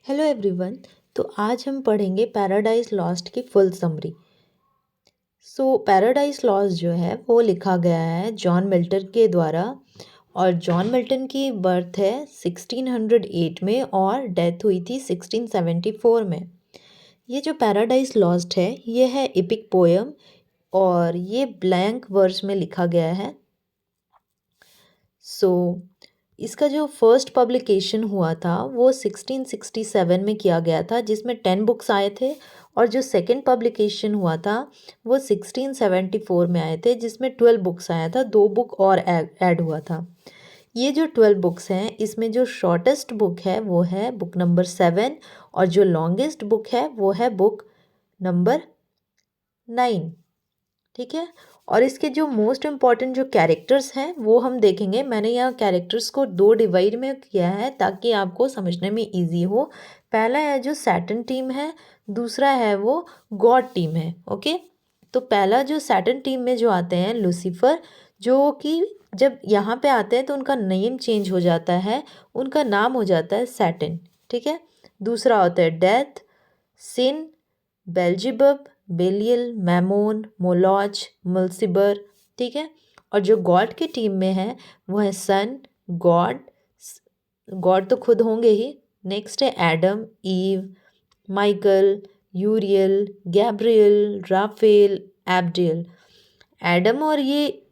Hello everyone. तो आज हम पढ़ेंगे पैराडाइज लॉस्ट की फुल समरी। पैराडाइज लॉस्ट जो है वो लिखा गया है जॉन मिल्टन के द्वारा। और जॉन मिल्टन की बर्थ है 1608 में और डेथ हुई थी 1674 में। ये जो पैराडाइज लॉस्ट है ये है एपिक पोयम और ये ब्लैंक वर्स में लिखा गया है। सो इसका जो फर्स्ट पब्लिकेशन हुआ था वो 1667 में किया गया था, जिसमें 10 बुक्स आए थे। और जो सेकंड पब्लिकेशन हुआ था वो 1674 में आए थे, जिसमें 12 बुक्स आया था, 2 बुक और ऐड हुआ था। ये जो 12 बुक्स हैं इसमें जो शॉर्टेस्ट बुक है वो है बुक नंबर 7 और जो लॉन्गेस्ट बुक है वो है बुक नंबर 9। ठीक है। और इसके जो मोस्ट इम्पॉर्टेंट जो कैरेक्टर्स हैं वो हम देखेंगे। मैंने यहाँ कैरेक्टर्स को 2 डिवाइड में किया है ताकि आपको समझने में इजी हो। पहला है जो सैटर्न टीम है, दूसरा है वो गॉड टीम है। ओके। तो पहला जो सैटर्न टीम में जो आते हैं लूसीफर, जो कि जब यहाँ पे आते हैं तो उनका नेम चेंज हो जाता है, उनका नाम हो जाता है सैटर्न। ठीक है। दूसरा होता है डेथ, सिन, बेल्जिबब, बेलियल, मैमोन, मोलॉच, मल्सिबर। ठीक है। और जो गॉड की टीम में है वो है सन, गॉड। गॉड तो खुद होंगे ही। नेक्स्ट है Adam, ewe, Michael, यूरियल, Gabriel, Rafale, एब्डियल। Adam और ये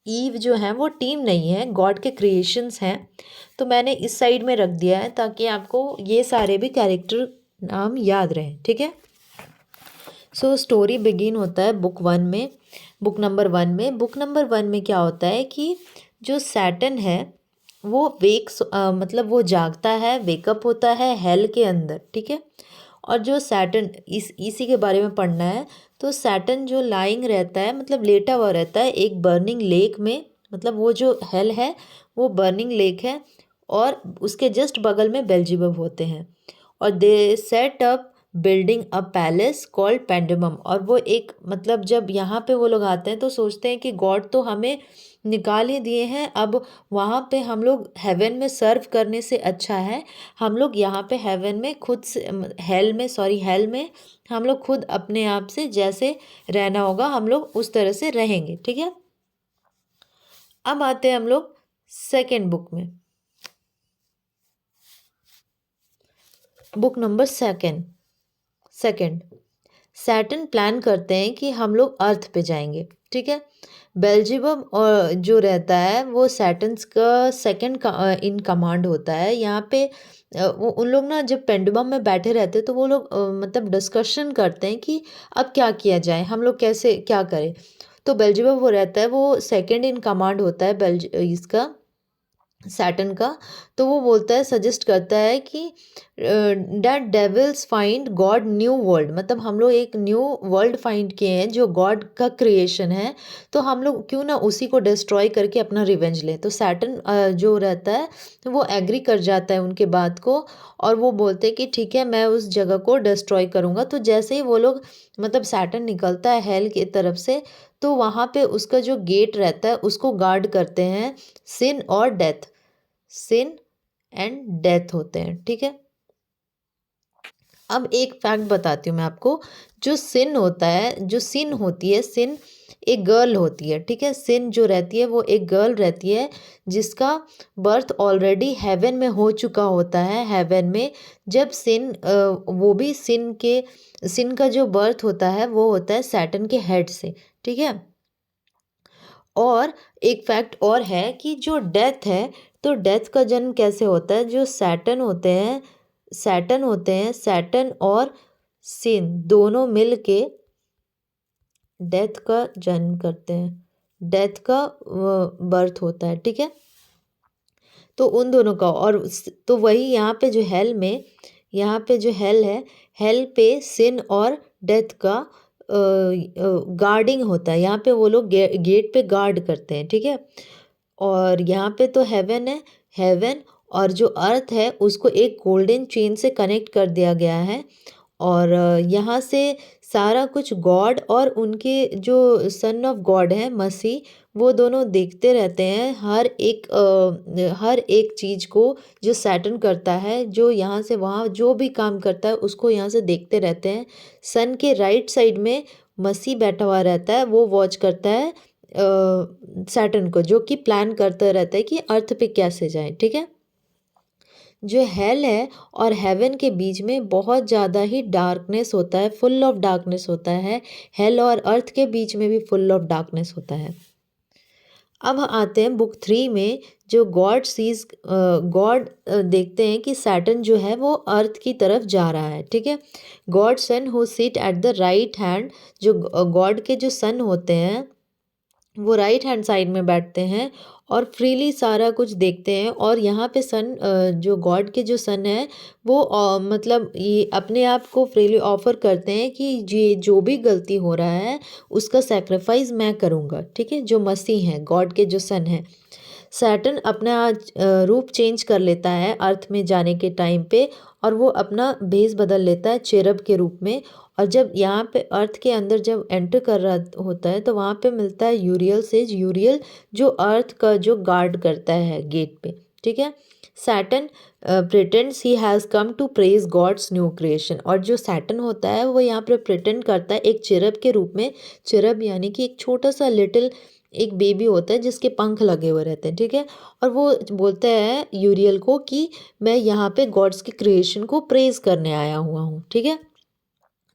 ईव जो हैं वो टीम नहीं है, गॉड के क्रिएशंस हैं। तो मैंने इस साइड में रख दिया है ताकि आपको ये सारे भी कैरेक्टर नाम याद रहें। ठीक है। स्टोरी बिगिन होता है बुक 1 में, बुक नंबर 1 में। बुक नंबर 1 में क्या होता है कि जो सैटर्न है वो मतलब वो जागता है, वेकअप होता है हेल के अंदर। ठीक है। और जो सैटर्न इसी के बारे में पढ़ना है। तो सैटर्न जो लाइंग रहता है, मतलब लेटा हुआ रहता है एक बर्निंग लेक में। मतलब वो जो हेल है वो बर्निंग लेक है और उसके जस्ट बगल में बेल्जिबब होते हैं। और they set up building a palace called pandemonium. और वो एक मतलब जब यहाँ पे वो लोग आते हैं तो सोचते हैं कि गॉड तो हमें निकाल ही दिए हैं, अब वहाँ पे हम लोग हेवन में सर्व करने से अच्छा है हम लोग यहाँ पे हेवन में खुद से हेल में हम लोग खुद अपने आप से जैसे रहना होगा हम लोग उस तरह से रहेंगे। ठीक है। अब आते हैं हम लोग सेकेंड बुक में, book number second. Saturn plan करते हैं कि हम लोग अर्थ पे जाएंगे। ठीक है। बेल्जिबम और जो रहता है वो सैटर्न्स का सेकंड इन कमांड होता है यहाँ पे। वो उन लोग ना जब पेंडुलम में बैठे रहते हैं तो वो लोग मतलब डिस्कशन करते हैं कि अब क्या किया जाए, हम लोग कैसे क्या करें। तो बेल्जिबम वो रहता है, वो सेकंड इन कमांड होता है इसका सैटर्न का। तो वो बोलता है, सजेस्ट करता है कि that devils find God new world. मतलब हम लोग एक न्यू वर्ल्ड फाइंड किए हैं जो गॉड का क्रिएशन है, तो हम लोग क्यों ना उसी को डिस्ट्रॉय करके अपना रिवेंज लें। तो सैटर्न जो रहता है वो एग्री कर जाता है उनके बात को और वो बोलते हैं कि ठीक है मैं उस जगह को डिस्ट्रॉय करूँगा। तो जैसे ही वो लोग मतलब सैटर्न निकलता है हेल की तरफ से, तो वहाँ पे उसका जो गेट रहता है उसको गार्ड करते हैं सिन और डेथ। सिन एंड डेथ होते हैं। ठीक है। अब एक फैक्ट बताती हूँ मैं आपको। जो सिन होता है, जो सिन होती है, सिन एक गर्ल होती है। ठीक है। सिन जो रहती है वो एक गर्ल रहती है जिसका बर्थ ऑलरेडी हेवन में हो चुका होता है। हेवन में जब वो भी सिन का जो बर्थ होता है वो होता है सैटर्न के हेड से। ठीक है। और एक फैक्ट और है कि जो डेथ है, तो डेथ का जन्म कैसे होता है। जो सैटर्न और सिन दोनों मिल के डेथ का जन्म करते हैं, डेथ का बर्थ होता है। ठीक है। तो उन दोनों का तो वही यहाँ पे जो यहाँ पे जो हेल है, हेल पे सिन और डेथ का गार्डिंग होता है। यहाँ पे वो लोग गेट पे गार्ड करते हैं। ठीक है। और यहाँ पे तो हेवन है, हेवन और जो अर्थ है उसको एक गोल्डन चेन से कनेक्ट कर दिया गया है। और यहाँ से सारा कुछ गॉड और उनके जो सन ऑफ गॉड हैं मसीह, वो दोनों देखते रहते हैं हर एक चीज़ को जो सैटर्न करता है, जो यहाँ से वहाँ जो भी काम करता है उसको यहाँ से देखते रहते हैं। सन के राइट साइड में मसीह बैठा हुआ रहता है, वो वॉच करता है सैटर्न को, जो कि प्लान करता रहता है कि अर्थ पे कैसे जाए, ठीक है। जो हेल है और हेवन के बीच में बहुत ज़्यादा ही डार्कनेस होता है, फुल ऑफ डार्कनेस होता है। हेल और अर्थ के बीच में भी फुल ऑफ डार्कनेस होता है। अब आते हैं बुक 3 में, जो गॉड देखते हैं कि सैटर्न जो है वो अर्थ की तरफ जा रहा है, ठीक है। God son who sit at the right hand, जो गॉड के जो सन होते हैं वो राइट हैंड साइड में बैठते हैं और फ्रीली सारा कुछ देखते हैं। और यहाँ पे सन जो गॉड के जो सन है वो मतलब ये अपने आप को फ्रीली ऑफर करते हैं कि ये जो भी गलती हो रहा है उसका सेक्रीफाइस मैं करूँगा, ठीक है। जो मसीह हैं, गॉड के जो सन हैं। सैटर्न अपना रूप चेंज कर लेता है अर्थ में जाने के टाइम पे, और वो अपना भेस बदल लेता है चेरब के रूप में। और जब यहाँ पे अर्थ के अंदर जब एंटर कर रहा होता है तो वहाँ पे मिलता है यूरियल से, यूरियल जो अर्थ का जो गार्ड करता है गेट पे, ठीक है। Saturn pretends he has come to praise God's new creation, और जो सैटर्न होता है वो यहाँ पे प्रिटेंड करता है एक चेरब के रूप में। चेरब यानी कि एक छोटा सा लिटिल एक बेबी होता है जिसके पंख लगे हुए रहते हैं, ठीक है। और वो बोलता है यूरियल को कि मैं यहाँ पे गॉड्स की क्रिएशन को प्रेज करने आया हुआ हूँ, ठीक है।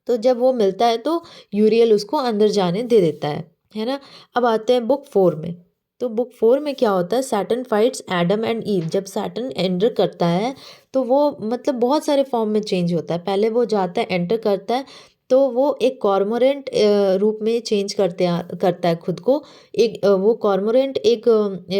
तो जब वो मिलता है तो यूरियल उसको अंदर जाने दे देता है ना। अब आते हैं बुक 4 में। तो बुक 4 में क्या होता है, Saturn fights Adam and ewe. जब सैटर्न एंटर करता है तो वो मतलब बहुत सारे फॉर्म में चेंज होता है। पहले वो जाता है, एंटर करता है, तो वो एक कॉर्मोरेंट रूप में चेंज करता है खुद को। वो कॉर्मोरेंट एक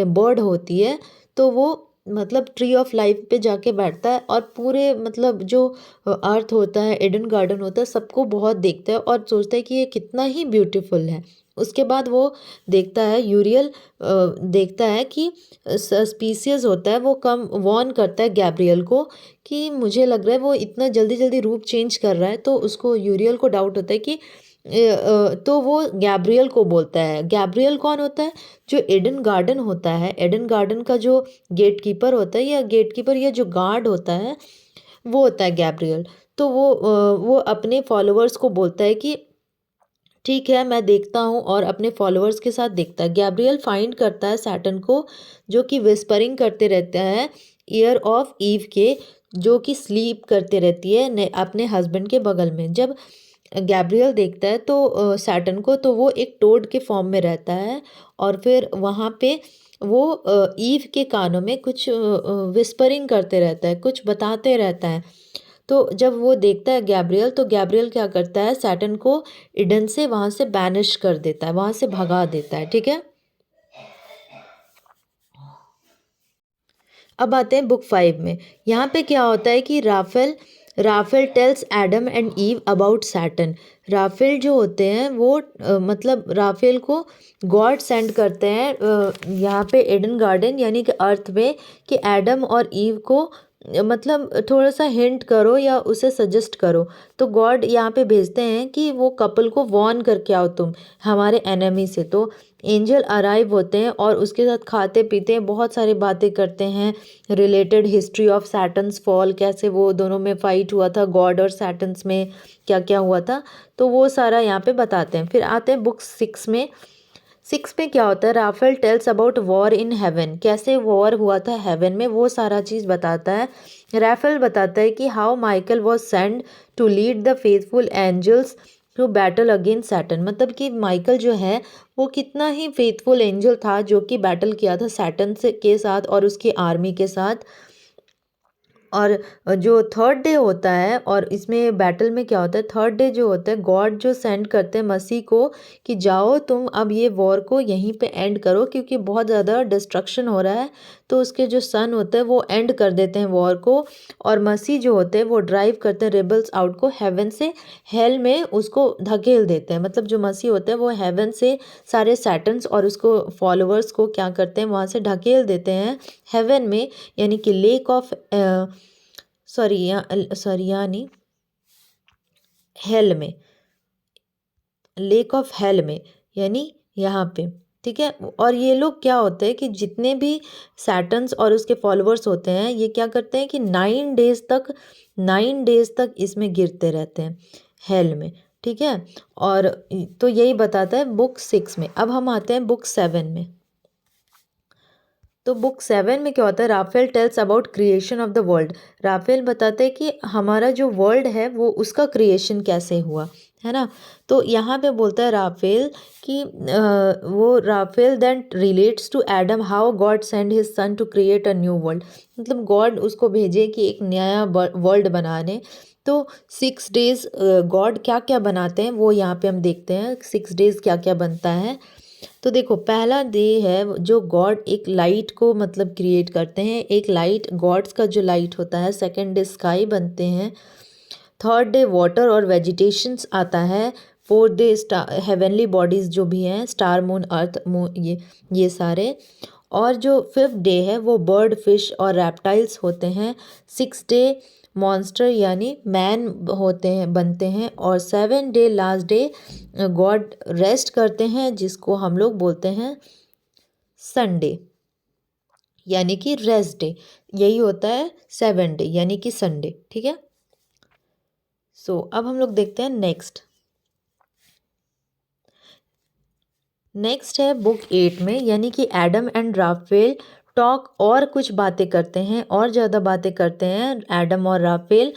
बर्ड होती है, तो वो मतलब ट्री ऑफ लाइफ पे जाके बैठता है और पूरे मतलब जो अर्थ होता है, एडन गार्डन होता है, सबको बहुत देखता है और सोचता है कि ये कितना ही ब्यूटीफुल है। उसके बाद वो देखता है यूरियल देखता है कि स्पीसीज होता है वो कम वॉर्न करता है गैब्रियल को कि मुझे लग रहा है वो इतना जल्दी जल्दी रूप चेंज कर रहा है। तो उसको यूरियल को डाउट होता है कि तो वो गैब्रियल को बोलता है। गैब्रियल कौन होता है, जो एडन गार्डन होता है, एडन गार्डन का जो गेटकीपर होता है या गेटकीपर या जो गार्ड होता है वो होता है गैब्रियल। तो वो अपने फॉलोअर्स को बोलता है कि ठीक है मैं देखता हूँ, और अपने फॉलोअर्स के साथ देखता है। गैब्रियल फाइंड करता है सैटर्न को, जो कि विस्परिंग करते रहता है ईयर ऑफ ईव के, जो कि स्लीप करते रहती है अपने हस्बैंड के बगल में। जब गैब्रियल देखता है तो सैटर्न को, तो वो एक टोड के फॉर्म में रहता है और फिर वहाँ पे वो ईव के कानों में कुछ विस्परिंग करते रहता है, कुछ बताते रहता है। तो जब वो देखता है गैब्रियल, तो गैब्रियल क्या करता है, सैटर्न को इडन से वहाँ से बैनिश कर देता है, वहाँ से भगा देता है, ठीक है। अब आते हैं बुक 5 में। यहाँ पे क्या होता है कि Raphael tells Adam and Eve about Saturn. Raphael जो होते हैं वो मतलब राफेल को गॉड सेंड करते हैं यहाँ पे एडन गार्डन यानी कि अर्थ में, कि एडम और ईव को मतलब थोड़ा सा हिंट करो या उसे सजेस्ट करो। तो गॉड यहाँ पे भेजते हैं कि वो कपल को वॉर्न करके आओ तुम हमारे एनिमी से। तो एंजल अराइव होते हैं और उसके साथ खाते पीते हैं, बहुत सारी बातें करते हैं related history of Saturn's fall, कैसे वो दोनों में फाइट हुआ था, गॉड और सैटर्न्स में क्या क्या हुआ था, तो वो सारा यहाँ पे बताते हैं। फिर आते हैं बुक 6 में। 6 में क्या होता है, Raphael tells about war in heaven, कैसे वॉर हुआ था हेवन में, वो सारा चीज़ बताता है। राफेल बताता है कि how Michael was send to lead the faithful angels to battle against Saturn. मतलब कि माइकल जो है वो कितना ही फेथफुल एंजल था जो कि बैटल किया था सैटर्न से के साथ और उसकी आर्मी के साथ। और जो थर्ड डे होता है, और इसमें बैटल में क्या होता है, थर्ड डे जो होता है गॉड जो सेंड करते हैं मसीह को कि जाओ तुम अब ये वॉर को यहीं पे एंड करो क्योंकि बहुत ज़्यादा डिस्ट्रक्शन हो रहा है। तो उसके जो सन होते हैं वो एंड कर देते हैं वॉर को, और मसीह जो होते हैं वो ड्राइव करते हैं रेबल्स आउट को हेवन से हेल में उसको धकेल देते हैं। मतलब जो मसीह होते हैं वो हेवन से सारे सैटर्न्स और उसको फॉलोअर्स को क्या करते हैं, वहाँ से ढकेल देते हैं हेवन में, यानी कि लेक ऑफ सॉरी यानी हेल में, लेक ऑफ हेल में, यानी यहाँ पे, ठीक है। और ये लोग क्या होते हैं कि जितने भी सैटर्न्स और उसके फॉलोअर्स होते हैं, ये क्या करते हैं कि 9 डेज तक इसमें गिरते रहते हैं हेल में, ठीक है। और तो यही बताता है बुक 6 में। अब हम आते हैं बुक 7 में। तो बुक 7 में क्या होता है, Raphael tells about creation of the world. Raphael बताते हैं कि हमारा जो वर्ल्ड है वो उसका क्रिएशन कैसे हुआ, है ना। तो यहाँ पे बोलता है राफेल कि वो Raphael that relates to Adam how God send his son to create a new world. मतलब गॉड उसको भेजे कि एक नया वर्ल्ड बनाने। तो 6 डेज गॉड क्या क्या बनाते हैं वो यहाँ पे हम देखते हैं, 6 डेज क्या क्या बनता है। तो देखो, पहला डे है जो गॉड एक लाइट को मतलब क्रिएट करते हैं, एक लाइट गॉड्स का जो लाइट होता है। सेकंड डे स्काई बनते हैं। थर्ड डे वाटर और वेजिटेशंस आता है। फोर्थ डे हेवनली बॉडीज जो भी हैं, स्टार मून अर्थ ये सारे। और जो फिफ्थ डे है वो बर्ड फिश और रेप्टाइल्स होते हैं। 6 डे मॉन्स्टर यानी मैन होते हैं, बनते हैं। और 7 day last day God rest करते हैं, जिसको हम लोग बोलते हैं संडे, यानी कि रेस्ट डे। यही होता है 7 डे यानी कि संडे, ठीक है। सो अब हम लोग देखते हैं नेक्स्ट। नेक्स्ट है बुक 8 में, यानी कि एडम एंड राफेल टॉक, और कुछ बातें करते हैं और ज़्यादा बातें करते हैं एडम और Raphael.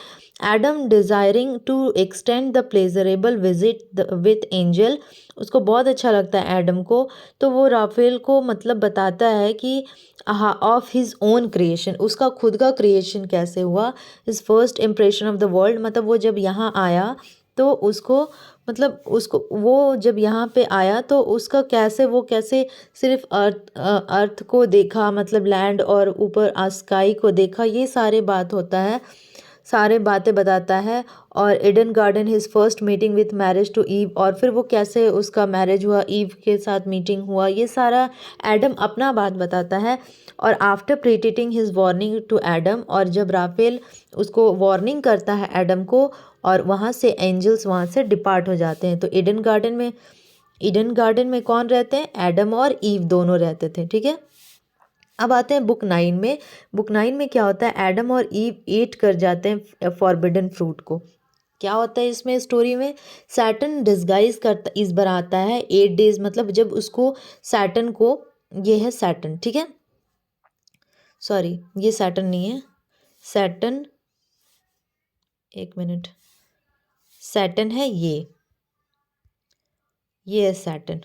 Adam desiring to extend the pleasurable visit with angel, उसको बहुत अच्छा लगता है एडम को। तो वो राफेल को मतलब बताता है कि ऑफ हिज ओन क्रिएशन, उसका खुद का क्रिएशन कैसे हुआ। His first impression of the world, मतलब वो जब यहाँ आया तो उसको, मतलब उसको वो जब यहाँ पे आया तो उसका कैसे, वो कैसे सिर्फ अर्थ को देखा, मतलब लैंड, और ऊपर स्काई को देखा, ये सारे बात होता है, सारे बातें बताता है। और Eden garden his first meeting with marriage to Eve, और फिर वो कैसे उसका मैरिज हुआ, ईव के साथ मीटिंग हुआ, ये सारा एडम अपना बात बताता है। और after repeating his warning to Adam, और जब राफेल उसको वार्निंग करता है एडम को, और वहाँ से एंजल्स वहाँ से डिपार्ट हो जाते हैं। तो ईडन गार्डन में कौन रहते हैं, एडम और ईव दोनों रहते थे, ठीक है। अब आते हैं बुक 9 में। बुक 9 में क्या होता है, एडम और ईव ईट कर जाते हैं फॉरबिडन फ्रूट को। क्या होता है इसमें स्टोरी में, सैटर्न डिस्गाइज करता इस बार आता है 8 डेज, मतलब जब उसको सैटर्न को, ये है सैटर्न, ठीक है, सॉरी ये सैटर्न नहीं है, सैटर्न, एक मिनट, सैटर्न है ये है सैटर्न,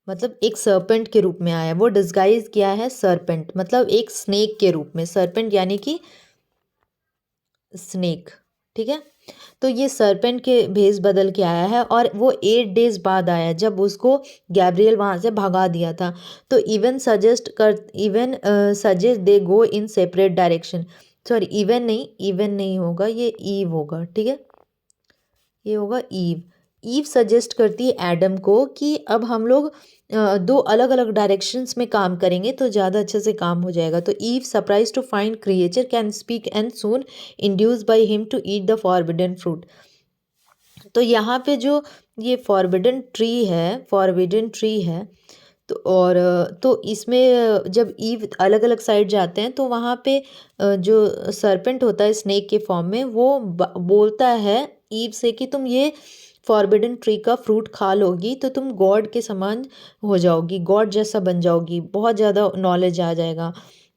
मतलब एक सर्पेंट के रूप में आया, वो डिस्गाइज किया है सर्पेंट, मतलब एक स्नेक के रूप में, सर्पेंट यानी कि स्नेक, ठीक है। तो ये सर्पेंट के भेस बदल के आया है, और वो 8 डेज बाद आया जब उसको गैब्रियल वहाँ से भगा दिया था। तो even suggest they go in separate direction, sorry even नहीं होगा, ये ईव होगा, ठीक है, ये होगा ईव। ईव सजेस्ट करती है एडम को कि अब हम लोग दो अलग अलग डायरेक्शंस में काम करेंगे तो ज़्यादा अच्छे से काम हो जाएगा। तो Eve surprise to find creature can speak and soon induce by him to eat the forbidden fruit. तो यहाँ पे जो ये फॉरबिडन ट्री है, तो और तो इसमें जब ईव अलग अलग साइड जाते हैं तो वहाँ पे जो सरपेंट होता है स्नेक के फॉर्म में, वो बोलता है ईव से कि तुम ये फॉरबिडन ट्री का फ्रूट खा लोगी तो तुम गॉड के समान हो जाओगी, गॉड जैसा बन जाओगी, बहुत ज़्यादा नॉलेज आ जाएगा।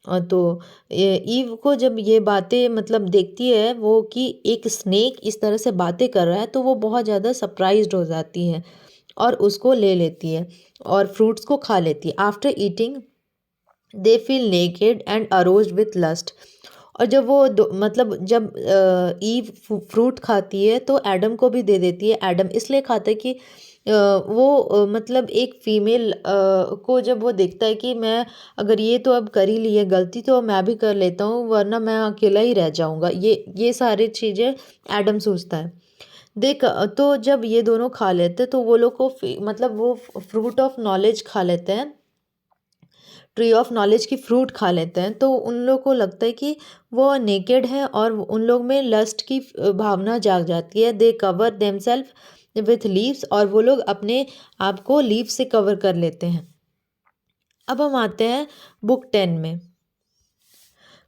तो ईव को जब ये बातें मतलब देखती है वो कि एक स्नेक इस तरह से बातें कर रहा है, तो वो बहुत ज़्यादा सरप्राइज्ड हो जाती है और उसको ले लेती है और फ्रूट्स को खा लेती है। After eating they feel naked and aroused with lust. और जब वो मतलब जब ईव फ्रूट खाती है तो एडम को भी दे देती है। एडम इसलिए खाता है कि वो मतलब एक फीमेल को जब वो देखता है कि मैं अगर ये तो अब कर ही ली है गलती तो मैं भी कर लेता हूँ वरना मैं अकेला ही रह जाऊँगा, ये सारी चीज़ें एडम सोचता है। देख तो जब ये दोनों खा लेते तो वो लोग को मतलब वो फ्रूट ऑफ नॉलेज खा लेते हैं, ट्री ऑफ नॉलेज की फ्रूट खा लेते हैं, तो उन लोग को लगता है कि वो नेकेड है और उन लोग में लस्ट की भावना जाग जाती है। दे कवर देमसेल्फ विथ लीव्स, और वो लोग अपने आप को लीव से कवर कर लेते हैं। अब हम आते हैं बुक 10 में।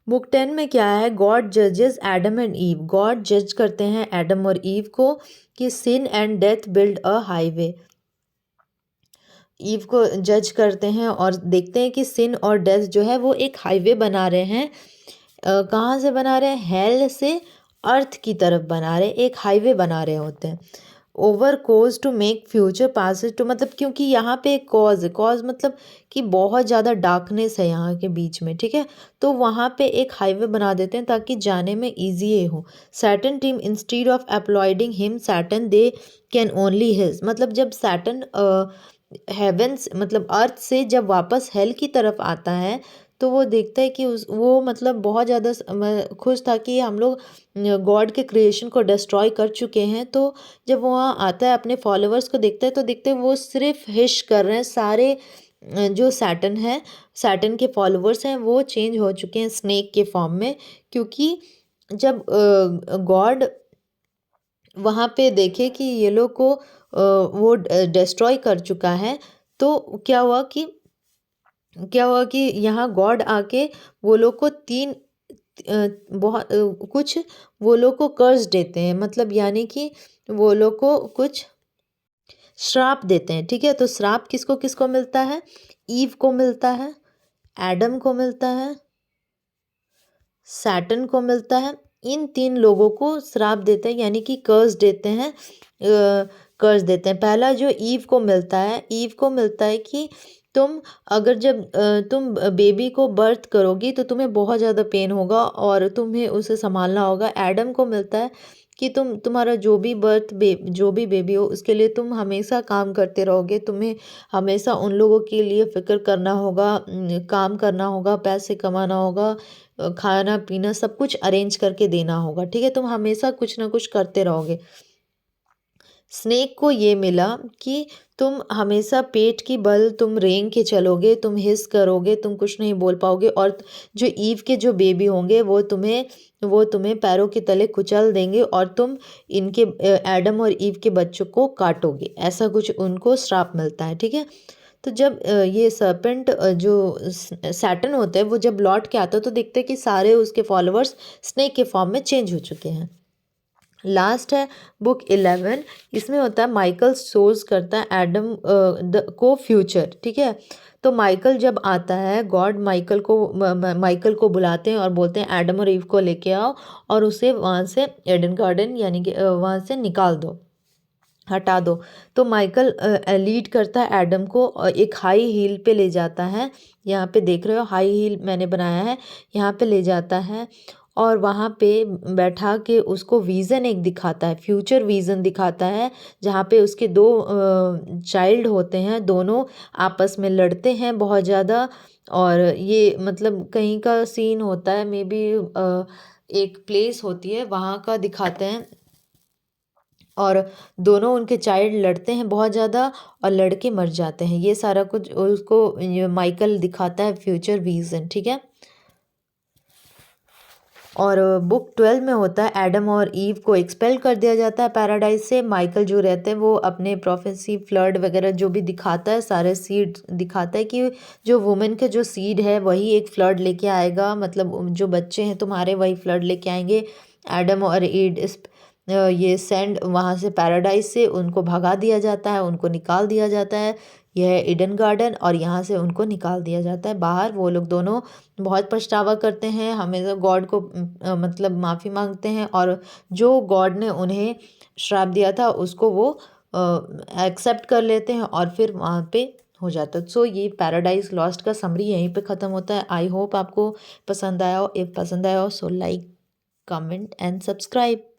बुक 10 में क्या है? गॉड जजेस एडम एंड ईव। गॉड जज करते हैं एडम और ईव को कि sin and death build a highway. Eve को जज करते हैं और देखते हैं कि सिन और डेथ जो है वो एक हाईवे बना रहे हैं। कहाँ से बना रहे हैं? हेल से अर्थ की तरफ बना रहे, एक हाईवे बना रहे होते हैं। Over chaos to make future passage to, मतलब क्योंकि यहाँ पे एक कॉज है। कॉज मतलब कि बहुत ज़्यादा डार्कनेस है यहाँ के बीच में, ठीक है, तो वहाँ पे एक हाईवे बना देते हैं ताकि जाने में ईजी हो। Satan team instead of applauding him Satan they can only hiss, मतलब जब सैटर्न हेवेंस मतलब अर्थ से जब वापस हेल की तरफ आता है तो वो देखता है कि उस वो मतलब बहुत ज़्यादा खुश था कि हम लोग गॉड के क्रिएशन को डिस्ट्रॉय कर चुके हैं। तो जब वो वहाँ आता है अपने फॉलोअर्स को देखता है तो देखते हैं वो सिर्फ हिश कर रहे हैं। सारे जो सैटर्न है, सैटर्न के फॉलोअर्स हैं, वो चेंज हो चुके हैं स्नेक के फॉर्म में, क्योंकि जब गॉड वहाँ पे देखे कि ये लोग को वो डिस्ट्रॉय कर चुका है, तो क्या हुआ कि यहाँ गॉड आके वो लोग को बहुत कुछ वो लोग को कर्ज देते हैं, मतलब यानी कि वो लोग को कुछ श्राप देते हैं, ठीक है। तो श्राप किसको किसको मिलता है? ईव को मिलता है, एडम को मिलता है, सैटर्न को मिलता है। इन 3 लोगों को श्राप देते हैं, यानी कि कर्ज देते हैं। कर्ज देते हैं। पहला जो ईव को मिलता है, ईव को मिलता है कि तुम अगर जब तुम बेबी को बर्थ करोगी तो तुम्हें बहुत ज़्यादा पेन होगा और तुम्हें उसे संभालना होगा। एडम को मिलता है कि तुम्हारा जो भी बेबी हो उसके लिए तुम हमेशा काम करते रहोगे, तुम्हें हमेशा उन लोगों के लिए फ़िक्र करना होगा, काम करना होगा, पैसे कमाना होगा, खाना पीना सब कुछ अरेंज करके देना होगा, ठीक है, तुम हमेशा कुछ ना कुछ करते रहोगे। स्नेक को ये मिला कि तुम हमेशा पेट की बल तुम रेंग के चलोगे, तुम हिस करोगे, तुम कुछ नहीं बोल पाओगे, और जो ईव के जो बेबी होंगे वो तुम्हें पैरों के तले कुचल देंगे और तुम इनके एडम और ईव के बच्चों को काटोगे। ऐसा कुछ उनको श्राप मिलता है, ठीक है। तो जब ये सर्पेंट जो सैटर्न होता है वो जब लौट के आता है तो देखते हैं कि सारे उसके फॉलोअर्स स्नेक के फॉर्म में चेंज हो चुके हैं। लास्ट है बुक 11। इसमें होता है माइकल सोज करता है एडम को फ्यूचर, ठीक है। तो माइकल जब आता है, गॉड माइकल को बुलाते हैं और बोलते हैं एडम और ईव को लेके आओ और उसे वहाँ से एडन गार्डन यानी कि वहाँ से निकाल दो, हटा दो। तो माइकल लीड करता है एडम को और एक हाई हील पे ले जाता है। यहाँ पे देख रहे हो हाई हील मैंने बनाया है, यहाँ पे ले जाता है और वहाँ पे बैठा के उसको विज़न एक दिखाता है, फ्यूचर विज़न दिखाता है, जहाँ पे उसके 2 चाइल्ड होते हैं, दोनों आपस में लड़ते हैं बहुत ज़्यादा। और ये मतलब कहीं का सीन होता है, मे बी एक प्लेस होती है वहाँ का दिखाते हैं, और दोनों उनके चाइल्ड लड़ते हैं बहुत ज़्यादा और लड़के मर जाते हैं। ये सारा कुछ उसको ये माइकल दिखाता है फ्यूचर विज़न, ठीक है। और बुक 12 में होता है एडम और ईव को एक्सपेल कर दिया जाता है पैराडाइज से। माइकल जो रहते हैं वो अपने प्रोफेसी फ्लड वगैरह जो भी दिखाता है, सारे सीड दिखाता है कि जो वुमेन के जो सीड है वही एक फ्लड लेके आएगा, मतलब जो बच्चे हैं तुम्हारे वही फ्लड लेके आएंगे। एडम और ईव ये सेंड वहाँ से पैराडाइज से उनको भगा दिया जाता है, उनको निकाल दिया जाता है। यह है ईडन गार्डन और यहाँ से उनको निकाल दिया जाता है बाहर। वो लोग दोनों बहुत पछतावा करते हैं, हमेशा गॉड को मतलब माफ़ी मांगते हैं, और जो गॉड ने उन्हें श्राप दिया था उसको वो एक्सेप्ट कर लेते हैं और फिर वहाँ पे हो जाता है। सो ये पैराडाइज लॉस्ट का समरी यहीं पे ख़त्म होता है। आई होप आपको पसंद आया हो। इफ़ पसंद आया हो so like, comment and subscribe.